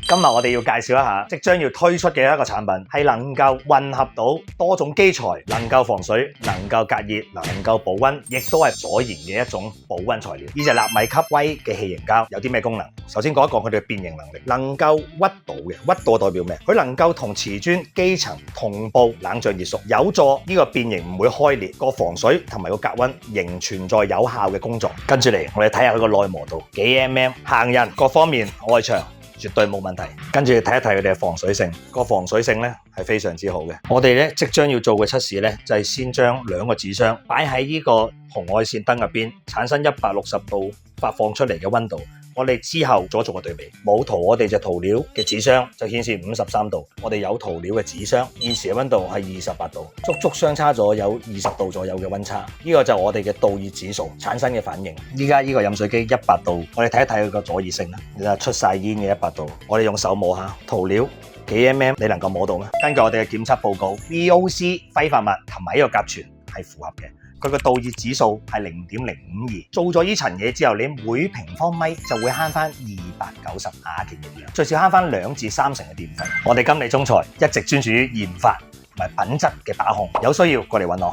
今日我哋要介紹一下即將要推出嘅一個產品，係能夠混合到多種基材，能夠防水、能夠隔熱、能夠保溫，亦都係阻燃嘅一種保溫材料。呢隻納米級威嘅氣凝膠有啲咩功能？首先講一講佢哋嘅變形能力，能夠屈度嘅，屈度代表咩？佢能夠同瓷磚基層同步冷脹熱縮，有助呢個變形唔會開裂，個防水同埋個隔溫仍存在有效嘅工作。跟住嚟，我哋睇下佢個耐磨度幾 mm， 行人各方面外牆絕對冇問題。跟住睇一睇佢哋嘅防水性，個防水性咧係非常之好嘅。我哋咧即將要做嘅測試咧，就係先將兩個紙箱擺喺呢個紅外線燈入邊，產生160度發放出嚟嘅溫度。我哋之後做個對比，冇塗我哋隻塗料嘅紙箱就顯示53度，我哋有塗料嘅紙箱現時嘅溫度係28度，足足相差咗有20度左右嘅溫差。呢個就係我哋嘅導熱指數產生嘅反應。依家呢個飲水機100度，我哋睇一睇佢個阻熱性啦，你睇出晒煙嘅100度，我哋用手摸下塗料幾 mm， 你能夠摸到咩？根據我哋嘅檢測報告 ，VOC 揮發物同埋呢個甲醛係符合嘅。佢個導熱指數係0.052，做咗呢層嘢之後，你每平方米就會慳翻290瓦嘅熱量，最少慳翻2至3成嘅電費。我哋金利中材一直專注於研發同埋品質嘅把控，有需要過嚟揾我。